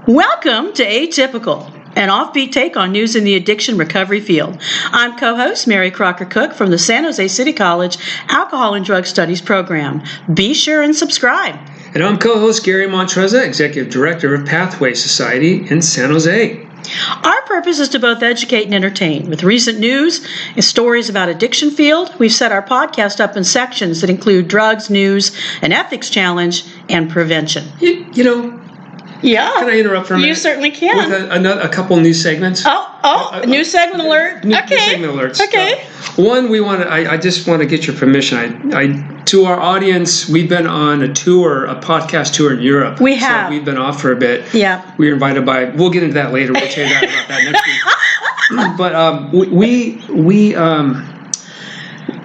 Welcome to Atypical, an offbeat take on news in the addiction recovery field. I'm co-host Mary Crocker Cook from the San Jose City College Alcohol and Drug Studies program. Be sure and subscribe. And I'm co-host Gary Montreza, Executive Director of Pathway Society in San Jose. Our purpose is to both educate and entertain. With recent news and stories about addiction field, we've set our podcast up in sections that include drugs, news, an ethics challenge, and prevention. Yeah. Can I interrupt for a minute? You certainly can. With a couple new segments. News segment alert. New segment alerts. Okay. One, I just want to get your permission. To our audience, we've been on a podcast tour in Europe. We have. So we've been off for a bit. Yeah. We were invited we'll get into that later. We'll tell you about that next week. But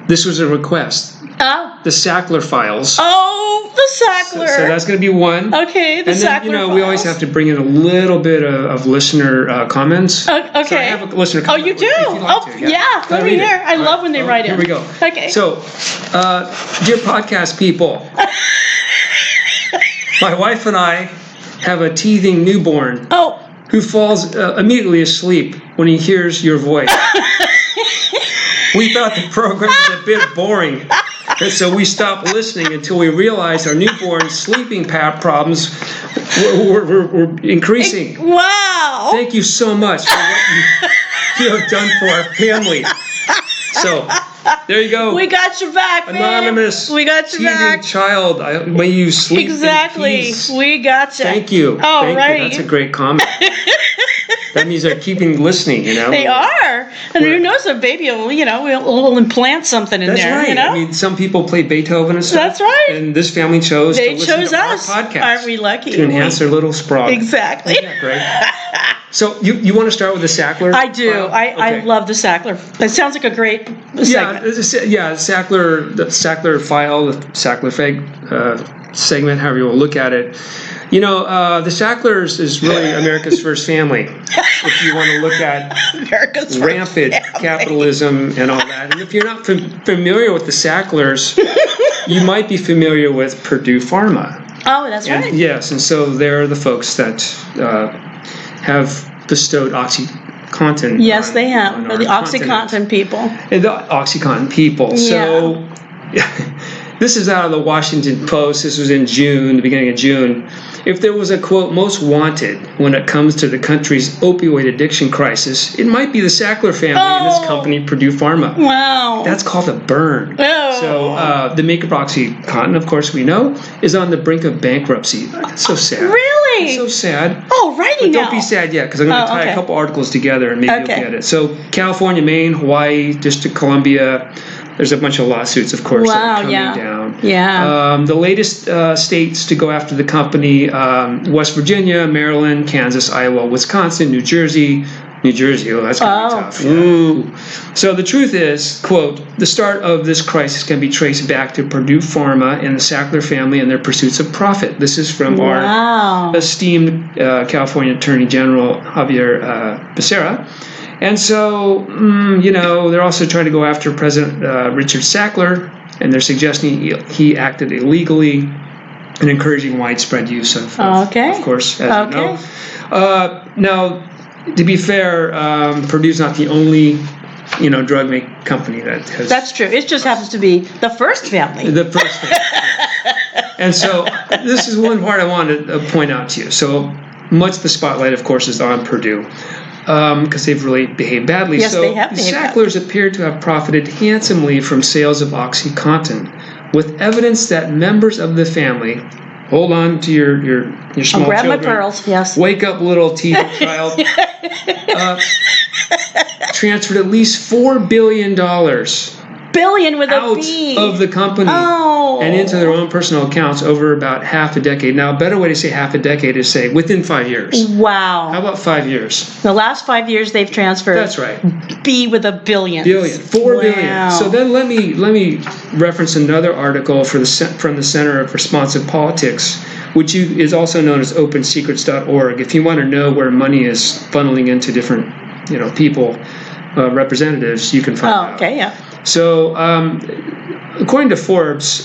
this was a request. Oh. The Sackler files. Oh, the Sackler. So that's going to be one. Okay, the Sackler And then, we always have to bring in a little bit of listener comments. Okay. So I have a listener comment. Oh, you do? Yeah. Let me hear. I love when they write in. Here we go. Okay. So, dear podcast people, my wife and I have a teething newborn who falls immediately asleep when he hears your voice. We thought the program was a bit boring, and so we stopped listening until we realized our newborn's sleeping problems were increasing. Wow! Thank you so much for what you have done for our family. So, there you go. We got your back, man. Anonymous. We got your back. Child, may you sleep exactly. in peace. We got you. Thank you. Oh, Thank right. you. That's a great comment. That means they're keeping listening, They are. And who knows, a baby will implant something in That's there. Right. You know? I mean, some people play Beethoven and stuff. That's right. And this family chose to listen to us. our podcast. Aren't we lucky? To enhance their little sprog. Exactly. Isn't that great? So you want to start with the Sackler? I do. I love the Sackler. It sounds like a great segment. The Sackler file, the Sackler segment, however you want to look at it. The Sacklers is really America's first family. If you want to look at America's rampant capitalism and all that. And if you're not familiar with the Sacklers, you might be familiar with Purdue Pharma. Oh, that's right. Yes, and so they're the folks that have bestowed OxyContin. Yes, they have. They're the OxyContin people. And the OxyContin people. So this is out of the Washington Post. This was in June, the beginning of June. If there was a, quote, most wanted when it comes to the country's opioid addiction crisis, it might be the Sackler family and this company, Purdue Pharma. Wow. That's called a burn. Oh. So the maker of OxyContin, of course we know, is on the brink of bankruptcy. That's so sad. Really? It's so sad. Oh, righty now. Don't be sad yet, because I'm going to tie a couple articles together and maybe you'll get it. So California, Maine, Hawaii, District of Columbia. There's a bunch of lawsuits, of course, that are coming down. Yeah. The latest states to go after the company, West Virginia, Maryland, Kansas, Iowa, Wisconsin, New Jersey. Oh, that's going to be tough. Ooh. So the truth is, quote, the start of this crisis can be traced back to Purdue Pharma and the Sackler family and their pursuits of profit. This is from our esteemed California Attorney General, Javier Becerra. And so, they're also trying to go after President Richard Sackler, and they're suggesting he acted illegally and encouraging widespread use of course, as you know. Now, to be fair, Purdue's not the only, drug company that has... That's true. It just happens to be the first family. The first family. And so, this is one part I wanted to point out to you. So, much of the spotlight, of course, is on Purdue. Because they've really behaved badly. Yes, so they have the behaved Sacklers appear to have profited handsomely from sales of OxyContin, with evidence that members of the family, hold on to your small grab children. My pearls, yes. Wake up, little teething child. Transferred at least $4 billion billion with out a B. of the company and into their own personal accounts over about half a decade. Now, a better way to say half a decade is say within 5 years. Wow. How about 5 years? The last 5 years they've transferred. That's right. B with a billion. $4 billion. So then let me reference another article from the Center of Responsive Politics, which is also known as OpenSecrets.org. If you want to know where money is funneling into different, people, representatives, you can find out. Okay, yeah. So, according to Forbes,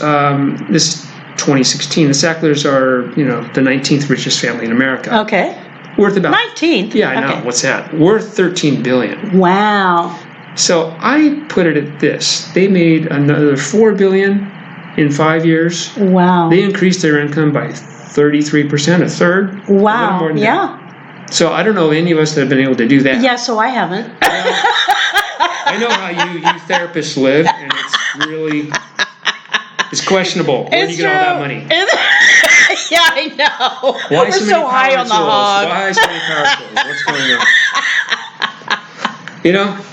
this 2016, the Sacklers are, the 19th richest family in America. Okay. Worth about 19th? Yeah, I know. Okay. What's that? Worth $13 billion. Wow. So I put it at this. They made another $4 billion in 5 years. Wow. They increased their income by 33%, a third. Wow. More than Yeah. that. So I don't know any of us that have been able to do that. Yeah, so I haven't. I know how you therapists live, and it's questionable. Where do you get all that money? Yeah, I know. Why We're so high on the hog. Why so many power tools? What's going on?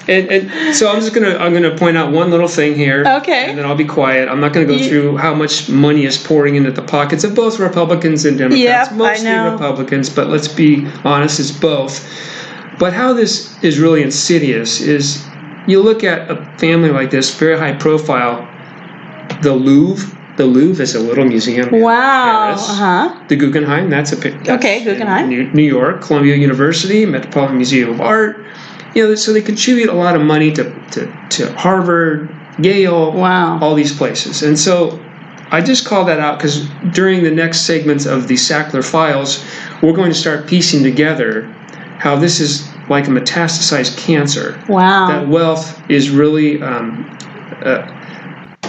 And so I'm gonna point out one little thing here. Okay. And then I'll be quiet. I'm not gonna go through how much money is pouring into the pockets of both Republicans and Democrats. Yep, Mostly I know. Republicans, but let's be honest, it's both. But how this is really insidious is you look at a family like this, very high profile, the Louvre. The Louvre is a little museum. Wow. Paris. The Guggenheim, that's Okay, Guggenheim. in New York, Columbia University, Metropolitan Museum of Art. So they contribute a lot of money to Harvard, Yale, Wow. all these places. And so I just call that out because during the next segments of the Sackler files, we're going to start piecing together how this is like a metastasized cancer. Wow. That wealth is really,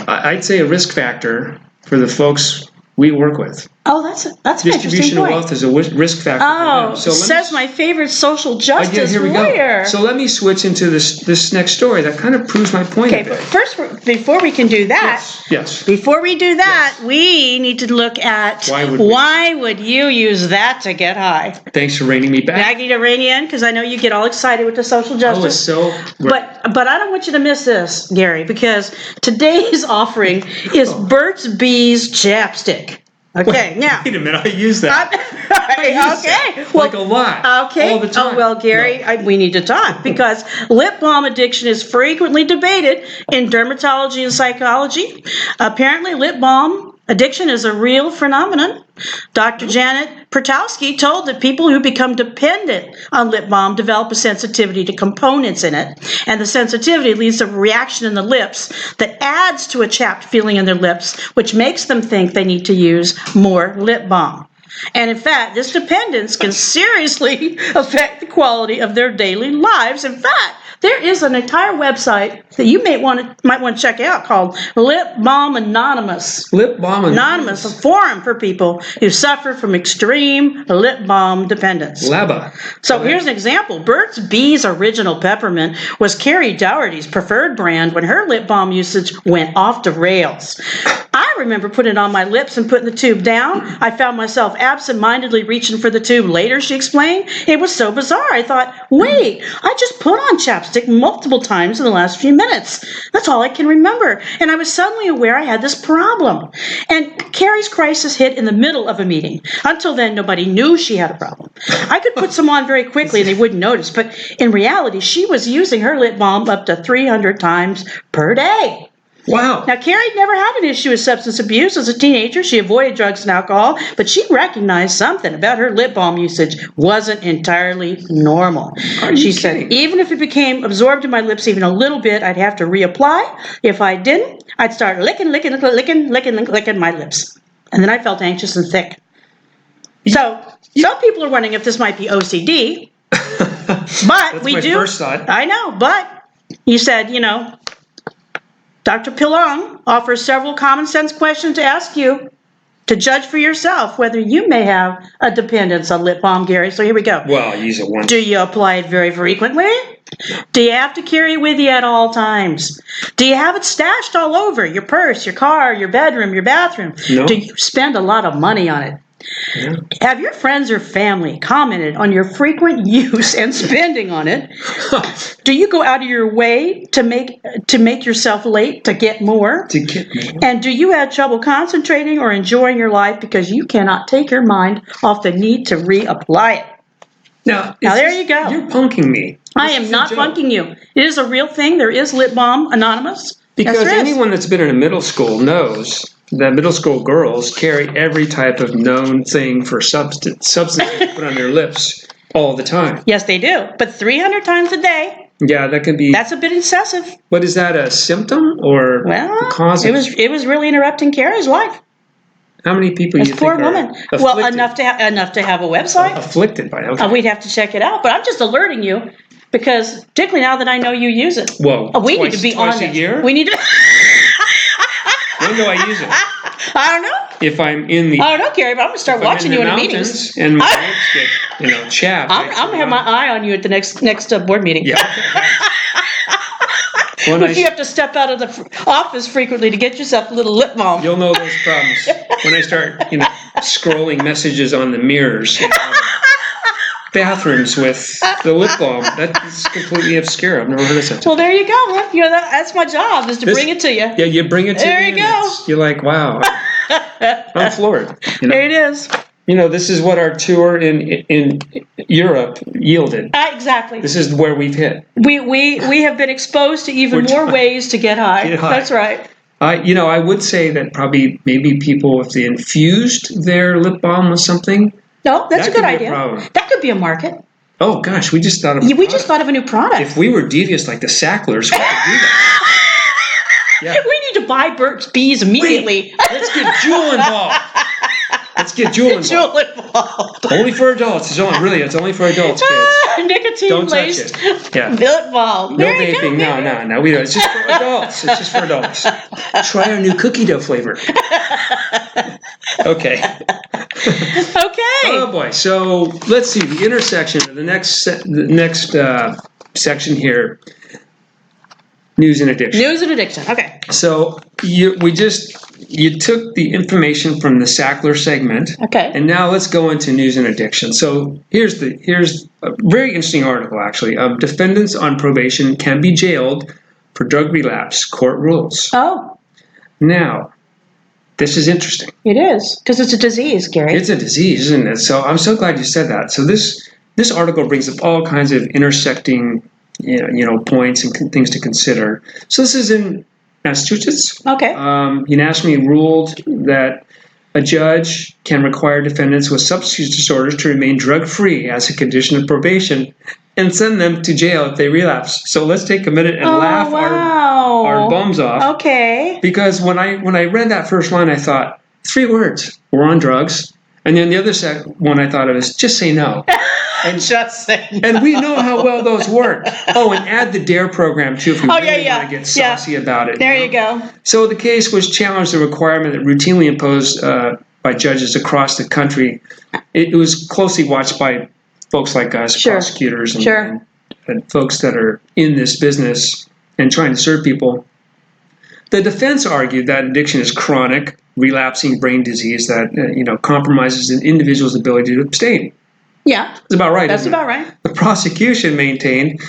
I'd say, a risk factor for the folks we work with. Oh, that's an Distribution interesting of point. wealth is a risk factor for Oh, them. So says my favorite social justice here we lawyer. go. So let me switch into this next story that kind of proves my point. Okay, but first, before we can do that, Yes. Before we do that, we need to look at why would you use that to get high? Thanks for reining me back. I need to rein you in because I know you get all excited with the social justice. But I don't want you to miss this, Gary, because today's offering is Burt's Bees chapstick. Okay, now. Wait a minute, I use that. Okay. Well, like a lot. Okay. All the time. Oh, well, Gary, we need to talk because lip balm addiction is frequently debated in dermatology and psychology. Apparently, lip balm addiction is a real phenomenon. Dr. Janet Pertowski told that people who become dependent on lip balm develop a sensitivity to components in it, and the sensitivity leads to a reaction in the lips that adds to a chapped feeling in their lips, which makes them think they need to use more lip balm. And in fact, this dependence can seriously affect the quality of their daily lives. In fact, there is an entire website that you might want to check out called Lip Balm Anonymous. Lip Balm Anonymous, a forum for people who suffer from extreme lip balm dependence. LABA. So here's an example. Burt's Bees Original Peppermint was Carrie Dougherty's preferred brand when her lip balm usage went off the rails. I remember putting it on my lips and putting the tube down. I found myself absent-mindedly reaching for the tube later, she explained. It was so bizarre. I thought, wait, I just put on chapstick multiple times in the last few minutes. That's all I can remember. And I was suddenly aware I had this problem. And Carrie's crisis hit in the middle of a meeting. Until then, nobody knew she had a problem. I could put some on very quickly and they wouldn't notice. But in reality, she was using her lip balm up to 300 times per day. Wow. Now, Carrie never had an issue with substance abuse. As a teenager, she avoided drugs and alcohol, but she recognized something about her lip balm usage wasn't entirely normal. She said, even if it became absorbed in my lips even a little bit, I'd have to reapply. If I didn't, I'd start licking my lips. And then I felt anxious and thick. So, some people are wondering if this might be OCD. But That's we my do. First thought. I know, but you said, Dr. Pilong offers several common sense questions to ask you to judge for yourself whether you may have a dependence on lip balm, Gary. So here we go. Well, use it once. Do you apply it very frequently? Do you have to carry it with you at all times? Do you have it stashed all over your purse, your car, your bedroom, your bathroom? No. Do you spend a lot of money on it? Yeah. Have your friends or family commented on your frequent use and spending on it? Do you go out of your way to make yourself late to get more? And do you have trouble concentrating or enjoying your life because you cannot take your mind off the need to reapply it? Now there you go. You're punking me. I am not punking you. It is a real thing. There is Lip Balm Anonymous. Because anyone that's been in a middle school knows that middle school girls carry every type of known thing for substance to put on their lips all the time. Yes, they do. But 300 times a day. Yeah, that can be. That's a bit excessive. But is that a symptom or the cause? It was really interrupting Carrie's life. How many people This you poor think are woman. afflicted? Well, enough to have a website. Afflicted by it. Okay. We'd have to check it out. But I'm just alerting you because, particularly now that I know you use it. Well, we need to be twice on a this. year? We need to. When do I use it? I don't know. If I'm in the. I don't know, Gary, but I'm gonna start watching you in the meetings. And my ribs get, chapped. I'm gonna have my eye on you at the next board meeting. Yeah. If you have to step out of the office frequently to get yourself a little lip balm. You'll know those problems when I start, scrolling messages on the mirrors. Bathrooms with the lip balm. That's completely obscure. I've never heard of such. Well, there you go. That's my job, is to bring it to you. Yeah, you bring it to me. There you go. You're like, wow. I'm floored. There it is. This is what our tour in Europe yielded. Exactly. This is where we've hit. We have been exposed to even more ways to get high. That's right. I would say that maybe people, if they infused their lip balm with something. No, that's a good idea. That could be a market. Oh gosh, we just thought of. Just thought of a new product. If we were devious like the Sacklers, we could do that. Yeah. We need to buy Burt's Bees immediately. Wait, let's get Jewel involved. Jewel involved. Only for adults. It's only for adults, kids. Nicotine laced lip balm. No vaping. No. We don't. It's just for adults. Try our new cookie dough flavor. Okay. Oh boy. So let's see the intersection of the next section here. News and addiction. Okay. So you took the information from the Sackler segment. Okay. And now let's go into news and addiction. So here's a very interesting article actually. Defendants on probation can be jailed for drug relapse. Court rules. Oh. Now, this is interesting. It is, because it's a disease, Gary. It's a disease, isn't it? So I'm so glad you said that. So this article brings up all kinds of intersecting points and things to consider. So this is in Massachusetts. Okay. UNASME ruled that a judge can require defendants with substance disorders to remain drug-free as a condition of probation and send them to jail if they relapse. So let's take a minute and laugh our bums off. Okay. Because when I read that first line, I thought, 3 words, we're on drugs. And then the other one I thought of is just say no. And just say no. And we know how well those work. Oh, and add the DARE program too if you want to get saucy about it. There you go. So the case was challenged the requirement that routinely imposed by judges across the country. It was closely watched by folks like us, prosecutors and folks that are in this business and trying to serve people. The defense argued that addiction is chronic, relapsing brain disease that compromises an individual's ability to abstain. Yeah, that's about right. That's about right. The prosecution maintained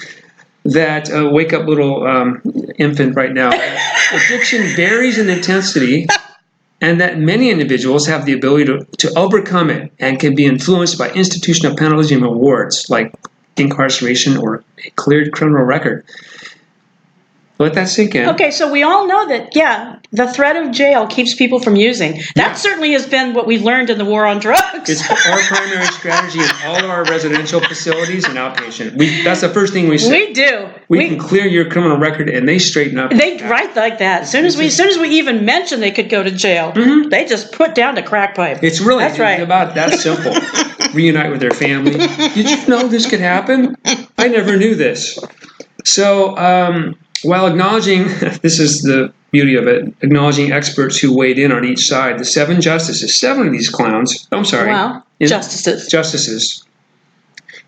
that wake up little infant right now. Addiction varies in intensity, and that many individuals have the ability to overcome it and can be influenced by institutional penalties and rewards like incarceration or a cleared criminal record. Let that sink in. Okay, so we all know that, the threat of jail keeps people from using. That certainly has been what we've learned in the war on drugs. It's our primary strategy in all of our residential facilities and outpatient. That's the first thing we say. We do. We can clear your criminal record, and they straighten up. They write like that. As soon as we even mention they could go to jail, they just put down the crack pipe. It's really about that simple. Reunite with their family. Did you know this could happen? I never knew this. So, while acknowledging, this is the beauty of it, acknowledging experts who weighed in on each side, the 7 of these clowns, justices,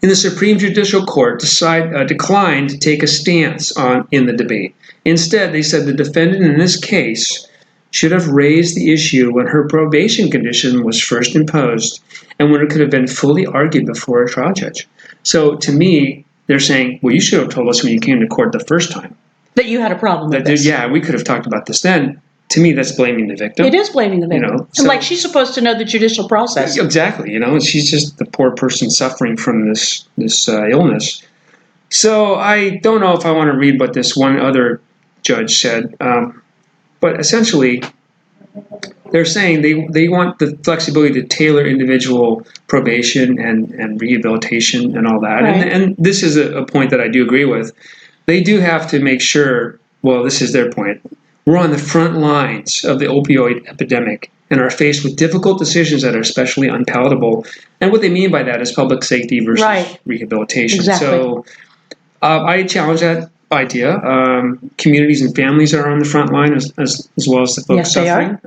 in the Supreme Judicial Court declined to take a stance in the debate. Instead, they said the defendant in this case should have raised the issue when her probation condition was first imposed and when it could have been fully argued before a trial judge. So to me, they're saying, well, you should have told us when you came to court the first time. That you had a problem with this. Yeah, we could have talked about this then. To me, that's blaming the victim. It is blaming the victim. And she's supposed to know the judicial process. Exactly. She's just the poor person suffering from this illness. So I don't know if I want to read what this one other judge said. But essentially, they're saying they want the flexibility to tailor individual probation and rehabilitation and all that. Right. And this is a point that I do agree with. They do have to make sure, well, this is their point, we're on the front lines of the opioid epidemic, and are faced with difficult decisions that are especially unpalatable. And what they mean by that is public safety versus rehabilitation. Exactly. So I challenge that idea. Communities and families are on the front line as well as the folks suffering.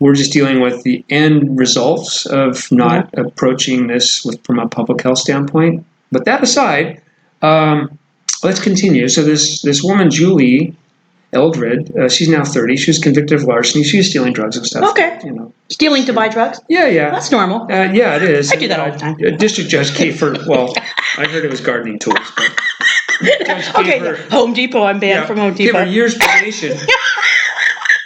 We're just dealing with the end results of not approaching this from a public health standpoint. But that aside, let's continue. So this woman, Julie Eldred, she's now 30. She was convicted of larceny. She was stealing drugs and stuff. Okay. Stealing to buy drugs? Yeah. That's normal. Yeah, it is. I do that all the time. District Judge gave her, I heard it was gardening tools. But Home Depot. I'm banned from Home Depot. Gave her years probation.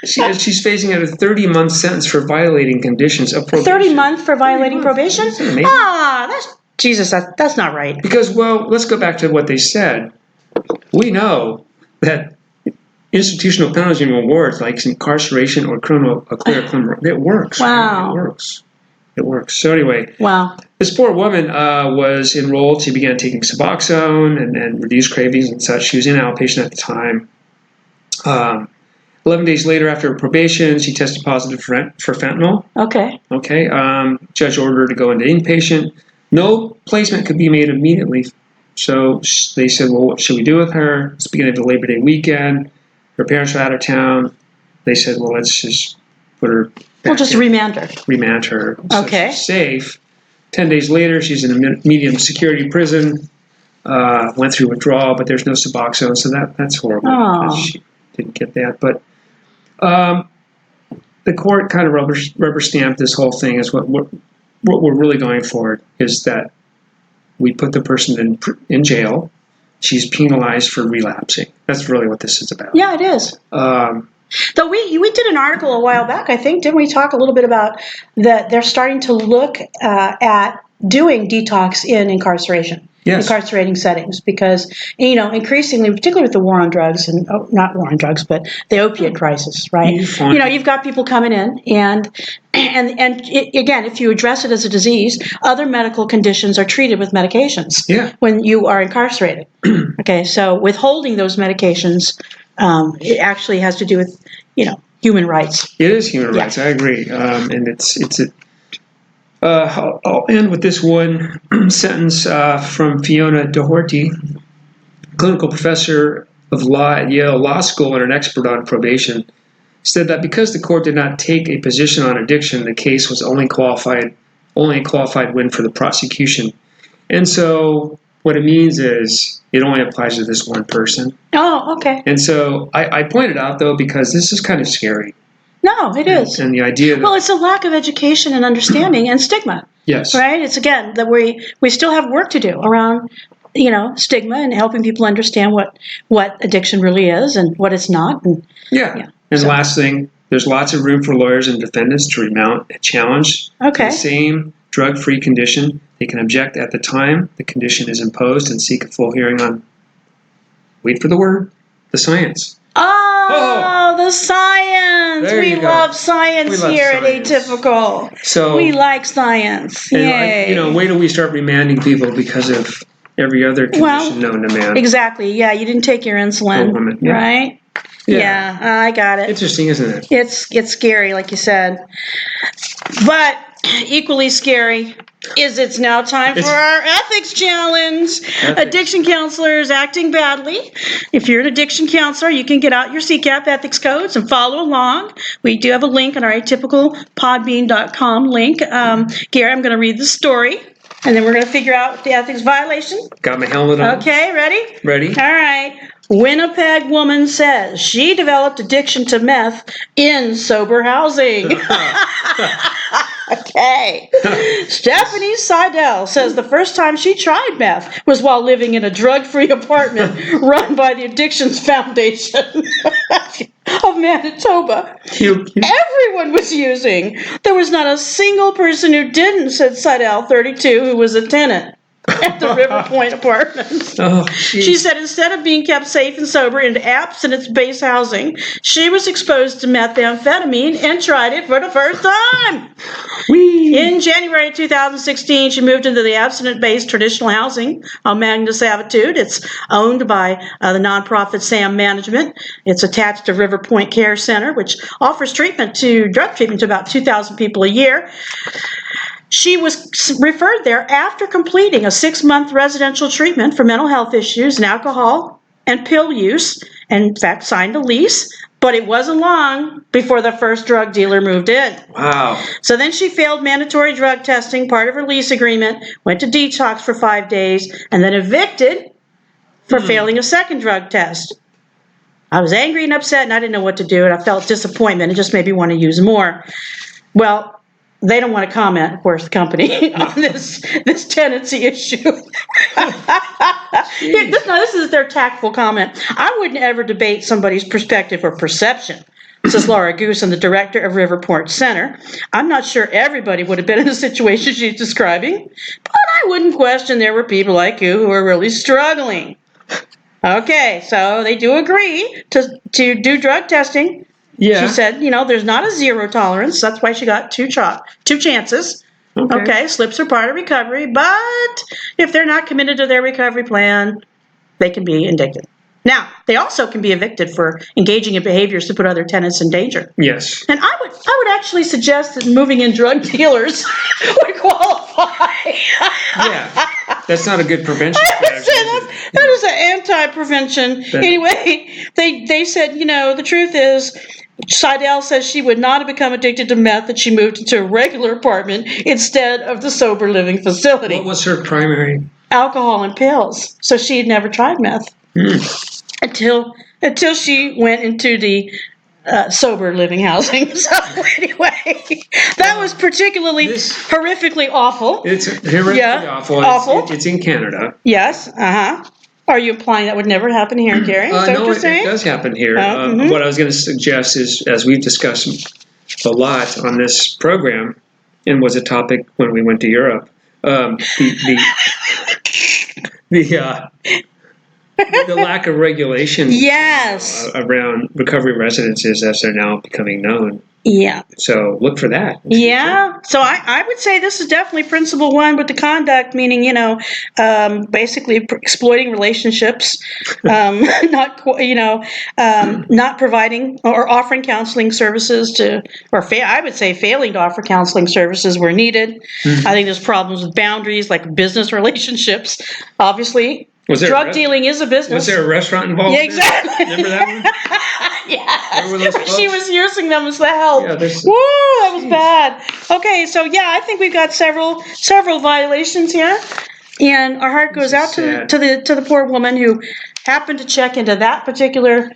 She's facing a 30-month sentence for violating conditions of probation. 30 months for violating probation? That's not right. Because, let's go back to what they said. We know that institutional penalties and rewards, like incarceration or clear criminal, it works. Wow. Right? It works. So anyway, this poor woman was enrolled. She began taking Suboxone and reduced cravings and such. She was in outpatient at the time. 11 days later, after her probation, she tested positive for fentanyl. Okay. Judge ordered her to go into inpatient. No placement could be made immediately. So they said, well, what should we do with her? It's the beginning of the Labor Day weekend. Her parents are out of town. They said, well, let's just put her back. We'll just remand her. Remand her. So okay. She's safe. 10 days later, she's in a medium security prison. Went through withdrawal, but there's no Suboxone, so that's horrible. Oh. She didn't get that. But the court kind of rubber stamped this whole thing as what we're really going for is that we put the person in jail. She's penalized for relapsing. That's really what this is about. Yeah, it is. Though we did an article a while back, I think, didn't we talk a little bit about that they're starting to look at doing detox in incarcerating settings, because increasingly, particularly with the war on drugs and not war on drugs, but the opiate crisis, right? You've got people coming in and again, if you address it as a disease, other medical conditions are treated with medications when you are incarcerated. Okay, so withholding those medications, it actually has to do with human rights. It is human rights. I agree, and I'll end with this one sentence from Fiona Doherty, clinical professor of law at Yale Law School and an expert on probation, said that because the court did not take a position on addiction, the case was only a qualified win for the prosecution. And so what it means is it only applies to this one person. Oh, okay. And so I pointed out, though, because this is kind of scary. No, it is. And the idea that... Well, it's a lack of education and understanding and stigma. Yes. Right? It's, again, that we still have work to do around, stigma and helping people understand what addiction really is and what it's not. And last thing, there's lots of room for lawyers and defendants to remount a challenge to the same drug-free condition. They can object at the time the condition is imposed and seek a full hearing on, wait for the word, the science. Oh, the science! We love science here at Atypical. So we like science. Yay! Wait till we start remanding people because of every other condition known to man. Exactly. Yeah, you didn't take your insulin, right? Yeah, I got it. Interesting, isn't it? It's scary, like you said, but equally scary is it's now time for our ethics challenge. Addiction counselors acting badly. If you're an addiction counselor, you can get out your CCAP ethics codes and follow along. We do have a link on our atypicalpodbean.com link. Gary, I'm going to read the story, and then we're going to figure out the ethics violation. Got my helmet on. Okay, ready? Ready. All right. Winnipeg woman says she developed addiction to meth in sober housing. Okay. Stephanie Seidel says the first time she tried meth was while living in a drug-free apartment run by the Addictions Foundation of Manitoba. Everyone was using. There was not a single person who didn't, said Seidel, 32, who was a tenant. at the River Point apartment. Oh, She said instead of being kept safe and sober in abstinence-based housing, she was exposed to methamphetamine and tried it for the first time. In January 2016, she moved into the abstinence-based traditional housing on Magna Savitude. It's owned by the nonprofit SAM Management. It's attached to River Point Care Center, which offers drug treatment to about 2,000 people a year. She was referred there after completing a 6-month residential treatment for mental health issues and alcohol and pill use, and in fact signed a lease, but it wasn't long before the first drug dealer moved in. Wow. So then she failed mandatory drug testing, part of her lease agreement, went to detox for 5 days, and then evicted for failing a second drug test. I was angry and upset, and I didn't know what to do, and I felt disappointment. It just made me want to use more. Well, they don't want to comment, of course, the company, on this tenancy issue. This is their tactful comment. I wouldn't ever debate somebody's perspective or perception. This is Laura Goosen, the director of Riverport Center. I'm not sure everybody would have been in the situation she's describing, but I wouldn't question there were people like you who are really struggling. Okay, so they do agree to do drug testing. Yeah. She said, there's not a zero tolerance. That's why she got two chances. Okay, slips are part of recovery, but if they're not committed to their recovery plan, they can be indicted. Now, they also can be evicted for engaging in behaviors to put other tenants in danger. Yes. And I would actually suggest that moving in drug dealers would qualify. Yeah, that's not a good prevention strategy. That is an anti-prevention. Anyway, they said, the truth is, Seidel says she would not have become addicted to meth if she moved into a regular apartment instead of the sober living facility. What was her primary? Alcohol and pills. So she had never tried meth until she went into the sober living housing. So anyway, that was particularly horrifically awful. It's horrifically awful. It's in Canada. Yes. Are you implying that would never happen here, Gary? No, it does happen here. What I was going to suggest is, as we've discussed a lot on this program, and was a topic when we went to Europe, the lack of regulation around recovery residences as they're now becoming known. Yeah. So look for that. Yeah. So I would say this is definitely principle one with the conduct, meaning, basically exploiting relationships, not providing or offering counseling services I would say failing to offer counseling services where needed. I think there's problems with boundaries like business relationships. Obviously, drug dealing is a business. Was there a restaurant involved? Yeah, exactly. Remember that one? Yes. She was using them as the help. Yeah, woo, that was bad. Okay, so I think we've got several violations here, and our heart goes out to the poor woman who happened to check into that particular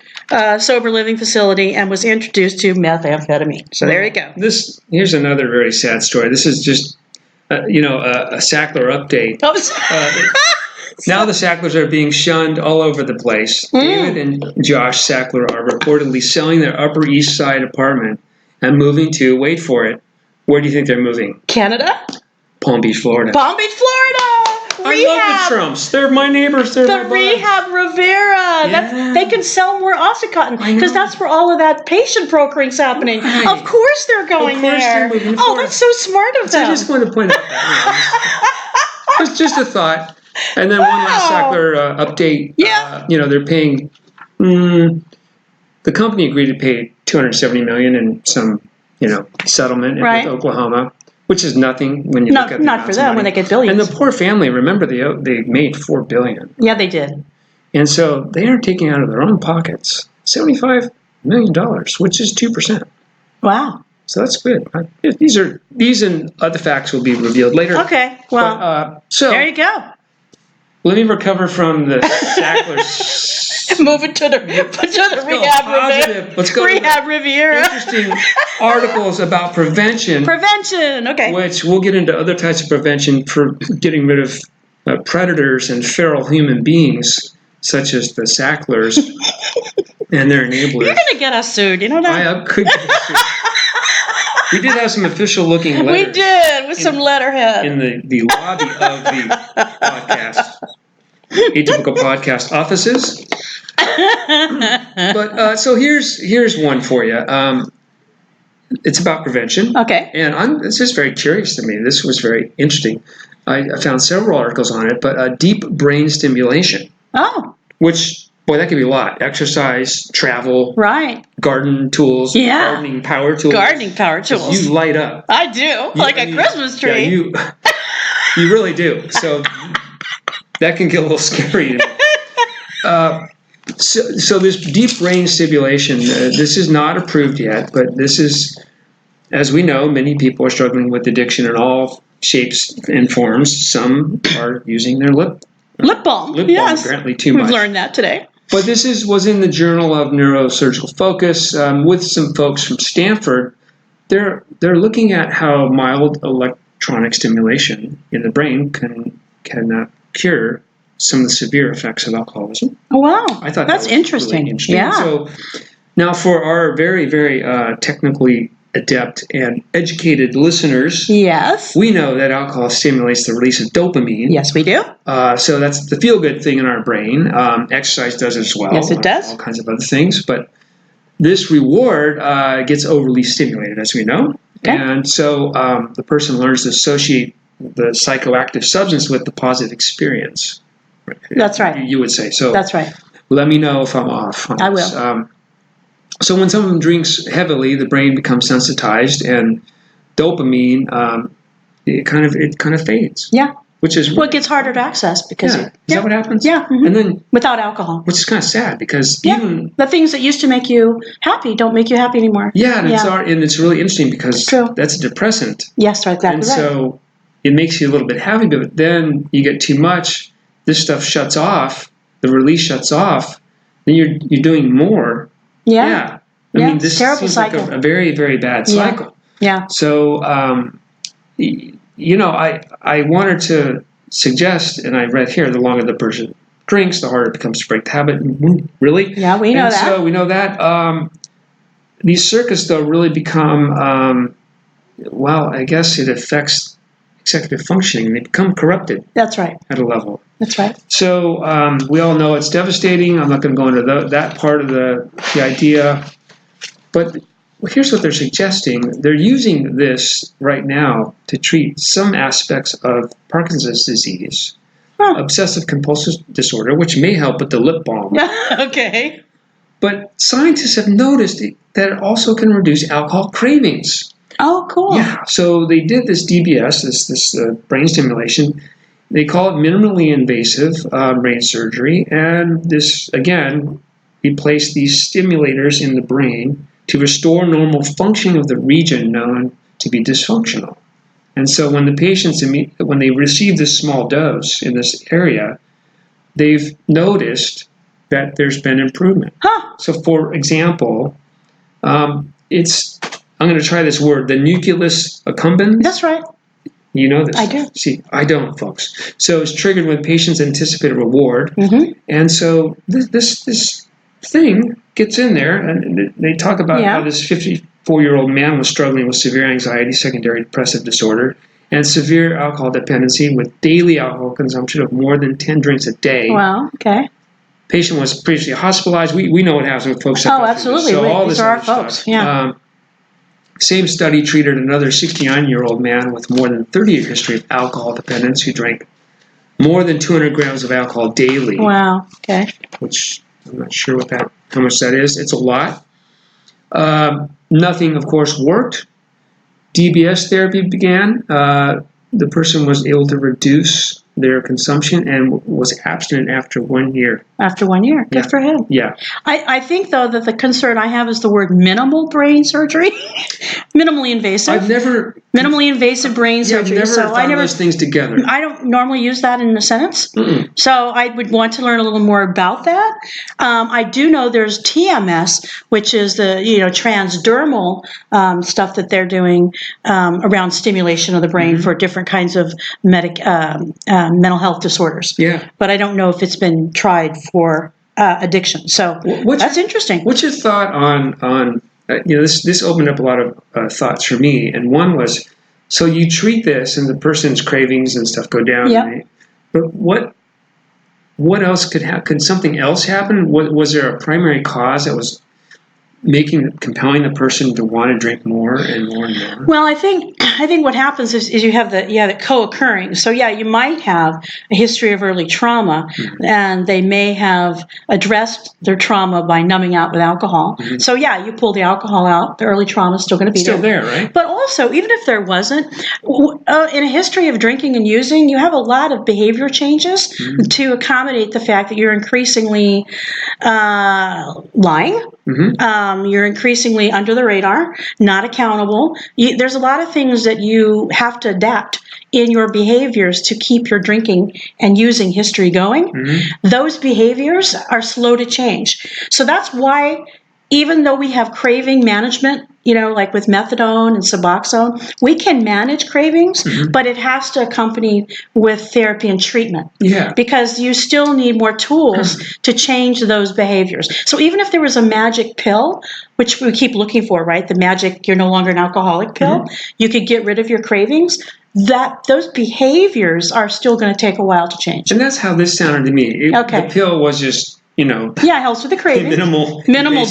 sober living facility and was introduced to methamphetamine. So there you go. Here's another very sad story. This is just a Sackler update. Now the Sacklers are being shunned all over the place. David and Josh Sackler are reportedly selling their Upper East Side apartment and moving to, wait for it, where do you think they're moving? Canada? Palm Beach, Florida. Palm Beach, Florida! I love the Trumps. They're my neighbors. They're my Rehab Riviera. Yeah. They can sell more Oxycontin because that's where all of that patient procuring's happening. Right. Of course they're going there. They're moving that's so smart of them. I just want to point out that. Just a thought. And then one last Sackler update. Yeah. They're paying. The company agreed to pay $270 million in some, settlement with Oklahoma, which is nothing when you look at not for them when they get billions. And the poor family, remember they made $4 billion. Yeah, they did. And so they are taking out of their own pockets $75 million, which is 2%. Wow. So that's good. These and other facts will be revealed later. Okay. Well, but, there you go. Let me recover from the Sacklers. Move it to the Rehab Riviera. Interesting articles about prevention. Prevention, okay. Which we'll get into other types of prevention for getting rid of predators and feral human beings, such as the Sacklers and their enablers. You're going to get us sued, you know that? I could get us sued. We did have some official looking letters. We did, with some letterhead. In the lobby of the podcast, Atypical podcast offices. But so here's one for you. It's about prevention. Okay. And it's just very curious to me. This was very interesting. I found several articles on it, but deep brain stimulation. Oh. Which, boy, that could be a lot. Exercise, travel. Right. Garden tools. Yeah. Gardening power tools. Gardening power tools. You light up. I do. Like a Christmas tree. Yeah, you really do. So that can get a little scary. So this deep brain stimulation, this is not approved yet, but this is, as we know, many people are struggling with addiction in all shapes and forms. Some are using their lip balm. Yes. Apparently too much. We've learned that today. But this was in the Journal of Neurosurgical Focus with some folks from Stanford. They're looking at how mild electronic stimulation in the brain can cure some of the severe effects of alcoholism. Oh, wow. I thought that's that was interesting. Really interesting. Yeah. So now for our very, very technically adept and educated listeners, yes, we know that alcohol stimulates the release of dopamine. Yes, we do. So that's the feel-good thing in our brain. Exercise does as well. Yes, it does. All kinds of other things. But this reward gets overly stimulated, as we know. Okay. And so the person learns to associate the psychoactive substance with the positive experience. That's right. You would say. So that's right. Let me know if I'm off on this. I will. So when someone drinks heavily, the brain becomes sensitized, and dopamine it kind of fades. Yeah. Which is it gets harder to access because is that what happens? Yeah. Mm-hmm. And then without alcohol, which is kind of sad because even the things that used to make you happy don't make you happy anymore. Yeah, and it's really interesting because that's a depressant. Yes, right. Exactly. And so it makes you a little bit happy, but then you get too much. This stuff shuts off. The release shuts off. Then you're doing more. Yeah. I mean, this seems like a very, very bad cycle. Yeah. So, I wanted to suggest, and I read here, the longer the person drinks, the harder it becomes to break the habit. Really? Yeah, we know that. So we know that. These circuits, though, really become, I guess it affects executive functioning. They become corrupted. That's right. At a level. That's right. So we all know it's devastating. I'm not going to go into that part of the idea. But here's what they're suggesting. They're using this right now to treat some aspects of Parkinson's disease, obsessive compulsive disorder, which may help with the lip balm. Okay. But scientists have noticed that it also can reduce alcohol cravings. Oh, cool. Yeah. So they did this DBS, this brain stimulation. They call it minimally invasive brain surgery. And this, again, we place these stimulators in the brain to restore normal functioning of the region known to be dysfunctional. And so when the patients, when they receive this small dose in this area, they've noticed that there's been improvement. Huh. So for example, I'm going to try this word, the nucleus accumbens. That's right. You know this? I do. See, I don't, folks. So it's triggered when patients anticipate a reward. Mm-hmm. And so this thing gets in there, and they talk about how this 54-year-old man was struggling with severe anxiety, secondary depressive disorder, and severe alcohol dependency with daily alcohol consumption of more than 10 drinks a day. Wow, okay. Patient was previously hospitalized. We know what happens when folks have absolutely. So all these this are our other folks. stuff. Yeah. Same study treated another 69-year-old man with more than 30-year history of alcohol dependence who drank more than 200 grams of alcohol daily. Wow, okay. Which I'm not sure how much that is. It's a lot. Nothing, of course, worked. DBS therapy began. The person was able to reduce their consumption and was abstinent after 1 year. After 1 year. Good for him. Yeah. I think, though, that the concern I have is the word minimal brain surgery. Minimally invasive. Minimally invasive brain surgery. I've never found those things together. I don't normally use that in a sentence. Mm-mm. So I would want to learn a little more about that. I do know there's TMS, which is the transdermal stuff that they're doing around stimulation of the brain for different kinds of mental health disorders. Yeah. But I don't know if it's been tried for addiction. So that's interesting. What's your thought on this opened up a lot of thoughts for me. And one was, so you treat this, and the person's cravings and stuff go down. Yep. But what else could happen? Could something else happen? Was there a primary cause that was compelling the person to want to drink more and more and more? Well, I think what happens is you have the co-occurring. So yeah, you might have a history of early trauma, and they may have addressed their trauma by numbing out with alcohol. So yeah, you pull the alcohol out, the early trauma is still going to be still there, right? But also, even if there wasn't, in a history of drinking and using, you have a lot of behavior changes to accommodate the fact that you're increasingly lying. You're increasingly under the radar, not accountable. There's a lot of things that you have to adapt in your behaviors to keep your drinking and using history going. Those behaviors are slow to change. So that's why, even though we have craving management, like with methadone and Suboxone, we can manage cravings, but it has to accompany with therapy and treatment. Yeah. Because you still need more tools to change those behaviors. So even if there was a magic pill, which we keep looking for, right? The magic, you're no longer an alcoholic pill, you could get rid of your cravings, those behaviors are still going to take a while to change. And that's how this sounded to me. The pill was just, it helps with the craving. Minimal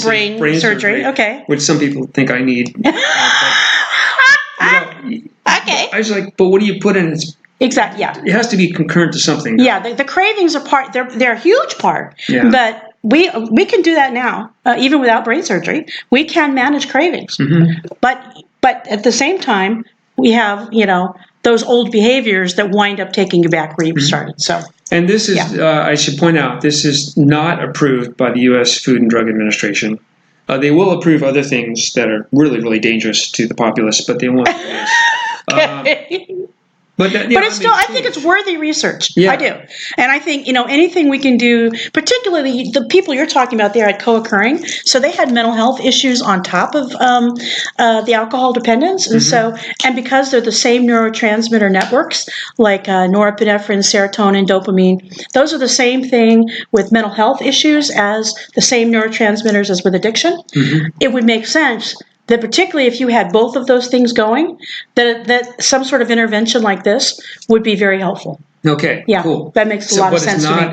brain surgery. Okay. Which some people think I need. Okay. I was like, but what do you put in it? Exactly. Yeah. It has to be concurrent to something. Yeah. The cravings are part. They're a huge part. Yeah. But we can do that now, even without brain surgery. We can manage cravings. But at the same time, we have those old behaviors that wind up taking you back where you started. So. And this is, I should point out, this is not approved by the U.S. Food and Drug Administration. They will approve other things that are really, really dangerous to the populace, but they won't. But it's still, I think it's worthy research. Yeah. I do. And I think, anything we can do, particularly the people you're talking about there had co-occurring. So they had mental health issues on top of the alcohol dependence. And and because they're the same neurotransmitter networks, like norepinephrine, serotonin, dopamine, those are the same thing with mental health issues as the same neurotransmitters as with addiction. It would make sense that particularly if you had both of those things going, that some sort of intervention like this would be very helpful. Okay, cool. That makes a lot of sense to me.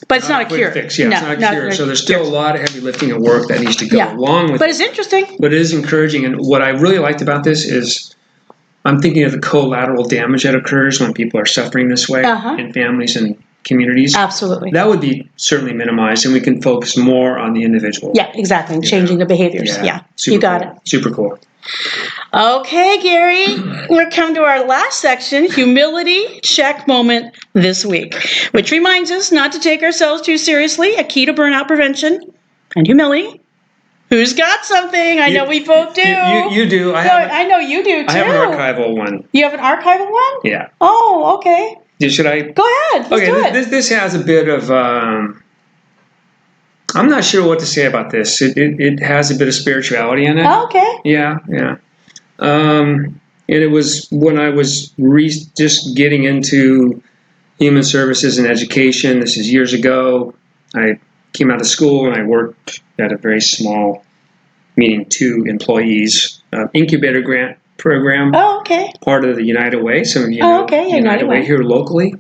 But it's not a cure. Fix. Yeah, it's not a cure. So there's still a lot of heavy lifting and work that needs to go along with it. But it's interesting. But it is encouraging. And what I really liked about this is I'm thinking of the collateral damage that occurs when people are suffering this way in families and communities. Absolutely. That would be certainly minimized, and we can focus more on the individual. Yeah, exactly. And changing the behaviors. Yeah. You got it. Super cool. Okay, Gary, we're coming to our last section, humility check moment this week, which reminds us not to take ourselves too seriously, a key to burnout prevention and humility. Who's got something? I know we both do. You do. I know you do, too. I have an archival one. You have an archival one? Yeah. Oh, okay. Should I? Go ahead. Let's do it. This has a bit of... I'm not sure what to say about this. It has a bit of spirituality in it. Oh, okay. Yeah. And it was when I was just getting into human services and education. This is years ago. I came out of school and I worked at a very small, meaning 2 employees, incubator grant program. Oh, okay. Part of the United Way. Some of you know United Way here locally.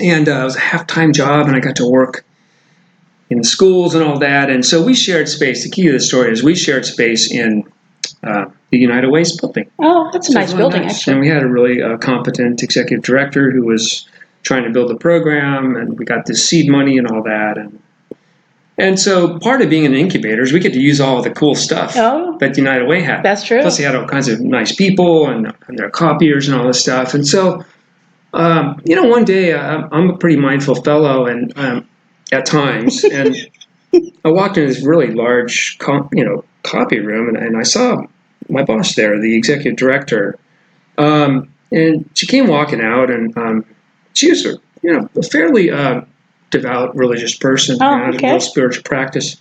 And it was a half-time job, and I got to work in the schools and all that. And so we shared space. The key to the story is we shared space in the United Way's building. Oh, that's a nice building, actually. And we had a really competent executive director who was trying to build the program, and we got this seed money and all that. And so part of being an incubator is we get to use all the cool stuff that United Way had. That's true. Plus they had all kinds of nice people and their copiers and all this stuff. And so, one day I'm a pretty mindful fellow and at times, and I walked into this really large, copy room, and I saw my boss there, the executive director. And she came walking out, and she was, a fairly devout religious person, had a real spiritual practice.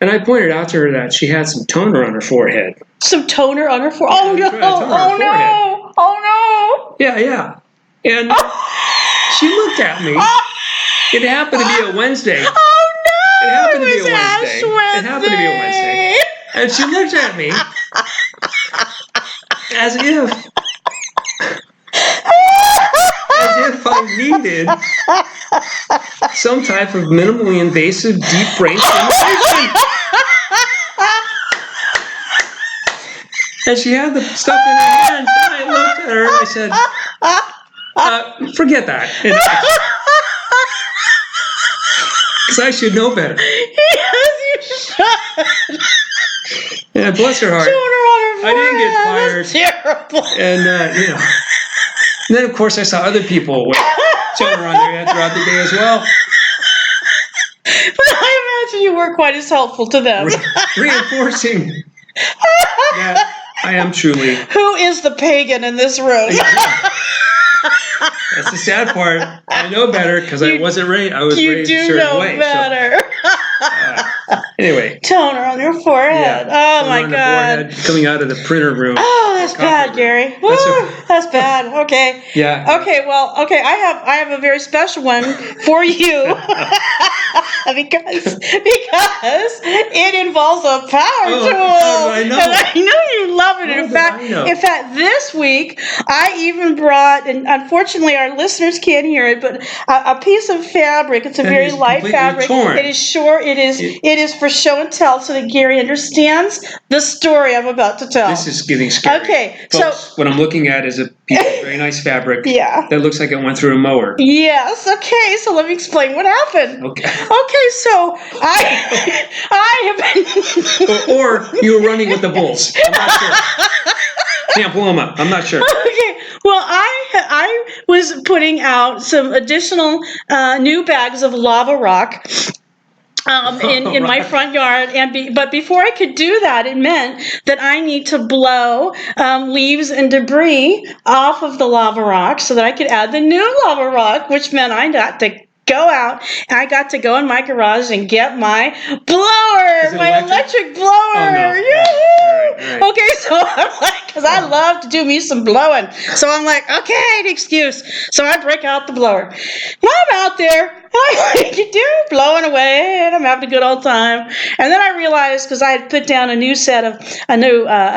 And I pointed out to her that she had some toner on her forehead. Some toner on her forehead? Oh, no. Oh, no. Oh, no. Yeah. And she looked at me. It happened to be a Wednesday. Oh, no. It happened to be a Wednesday. And she looked at me as if I needed some type of minimally invasive deep brain stimulation. And she had the stuff in her hand, and I looked at her and I said, forget that. Because I should know better. Yes, you should. Yeah, bless her heart. I didn't get fired. That's terrible. And, and then, of course, I saw other people showing her on their head throughout the day as well. But I imagine you weren't quite as helpful to them. Reinforcing that I am truly. Who is the pagan in this room? That's the sad part. I know better because I wasn't raised. I was raised a certain way. You do know better. Anyway. Toner on your forehead. Yeah, oh my God. Coming out of the printer room. Oh, that's bad, Gary. That's bad. Okay. Yeah. Okay. Well. Okay. I have a very special one for you because it involves a power tool. I know. And I know you love it. In fact, this week I even brought, and unfortunately our listeners can't hear it, but a piece of fabric. It's a very light fabric. Torn. It is short. It is for show and tell, so that Gary understands the story I'm about to tell. This is getting scary. Okay, folks, so what I'm looking at is a piece of very nice fabric. Yeah. That looks like it went through a mower. Yes. Okay. So let me explain what happened. Okay. Okay. So I have been. or you were running with the bulls. I'm not sure. Can't blow them up. I'm not sure. Okay. Well, I was putting out some additional new bags of lava rock. In my front yard, but before I could do that, it meant that I need to blow leaves and debris off of the lava rock so that I could add the new lava rock, which meant I got to go out and I got to go in my garage and get my blower, my electric blower. Oh, no. Right. Okay, so I'm like, because I love to do me some blowing, so I'm like, okay, an excuse. So I break out the blower. Well, I'm out there. I'm blowing away, and I'm having a good old time. And then I realized, because I had put down a new set of a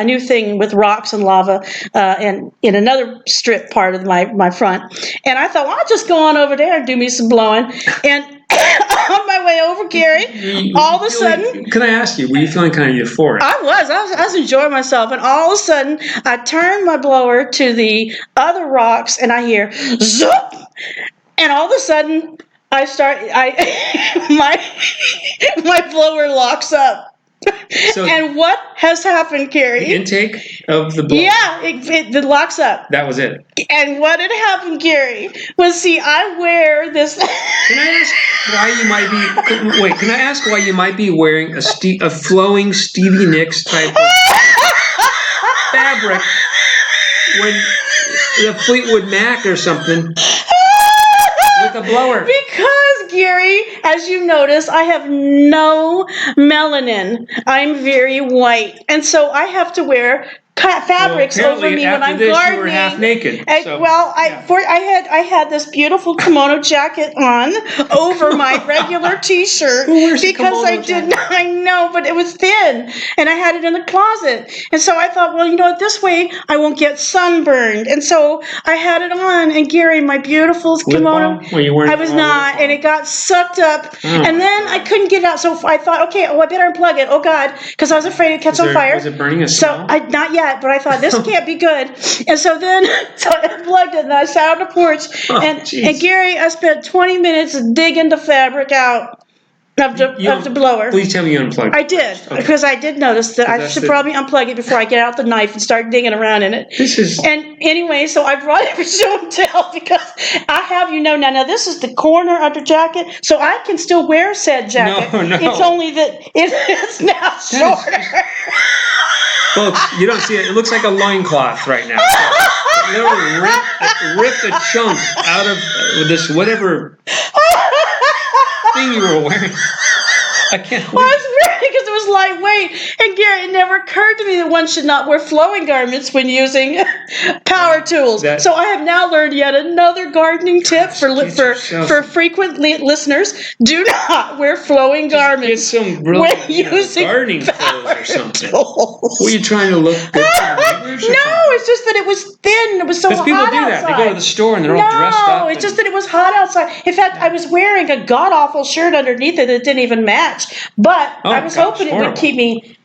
new thing with rocks and lava, and in another strip part of my front. And I thought, well, I'll just go on over there and do me some blowing. And on my way over, Gary, all of a sudden, can I ask you? Were you feeling kind of euphoric? I was enjoying myself, and all of a sudden, I turned my blower to the other rocks, and I hear zoop, and all of a sudden, my blower locks up. So and what has happened, Carrie? The intake of the blower. Yeah, it locks up. That was it. And what had happened, Gary, was I wear this. Can I ask why you might be? Wait, can I ask why you might be wearing a flowing Stevie Nicks type of fabric when the Fleetwood Mac or something? With a blower. Because, Gary, as you notice, I have no melanin. I'm very white. And so I have to wear fabrics over me when I'm gardening. You were half naked. I had this beautiful kimono jacket on over my regular T-shirt because I know, but it was thin, and I had it in the closet. And so I thought, well, this way I won't get sunburned. And so I had it on, and Gary, my beautiful kimono, I was not, and it got sucked up, and then I couldn't get it out. So I thought, okay, I better unplug it. Oh God, because I was afraid it'd catch on fire. Was it burning a smell? So not yet. But I thought, this can't be good. And so I unplugged it, and I sat on the porch. And Gary, I spent 20 minutes digging the fabric out of the blower. Please tell me you unplugged it. I did, because I did notice that I should probably unplug it before I get out the knife and start digging around in it. And anyway, so I brought it for show and tell, because I have now this is the corner of the jacket, so I can still wear said jacket. No. It's only that it's now shorter. Folks, you don't see it. It looks like a loincloth right now. It literally ripped a chunk out of this whatever thing you were wearing. I can't. Well, it's weird because it was lightweight. And Gary, it never occurred to me that one should not wear flowing garments when using power tools. So I have now learned yet another gardening tip for frequent listeners. Do not wear flowing garments get some really, when using gardening clothes or something. Were you trying to look good? No, it's just that it was thin. It was so hot people do that. outside. They go to the store and they're all dressed up. No, it's just that it was hot outside. In fact, I was wearing a god-awful shirt underneath it that didn't even match. But I was hoping it would keep me,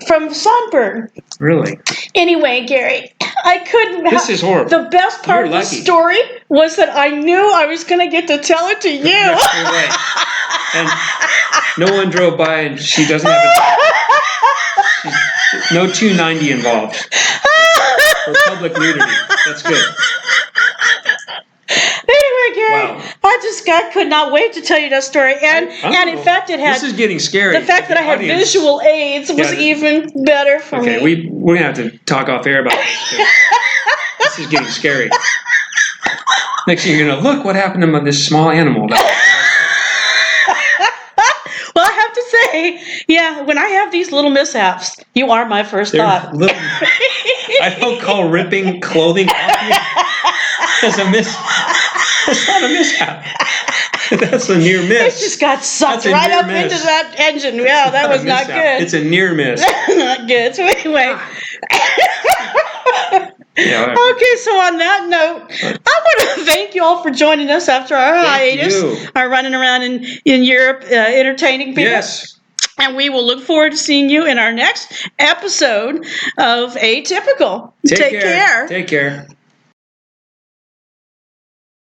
from sunburn. Really? Anyway, Gary, I couldn't. This is horrible. The best part of the story was that I knew I was going to get to tell it to you. Yes, you're right. And no one drove by, and she doesn't have no 290 involved for public nudity. That's good. Anyway, Gary, I could not wait to tell you that story, and in fact, it had. This is getting scary. The fact that I had visual aids was even better for me. Okay, we're gonna have to talk off air about this. This is getting scary. Next thing you're gonna look what happened to this small animal. Well, I have to say, when I have these little mishaps, you are my first thought. I don't call ripping clothing off as a miss. That's not a mishap. That's a near miss. It just got sucked right up into that engine. Yeah, that was not good. It's a near miss. Not good. So anyway. Yeah, okay, so on that note, I want to thank you all for joining us after our hiatus, our running around in Europe entertaining people. Yes. And we will look forward to seeing you in our next episode of Atypical. Take care. Take care.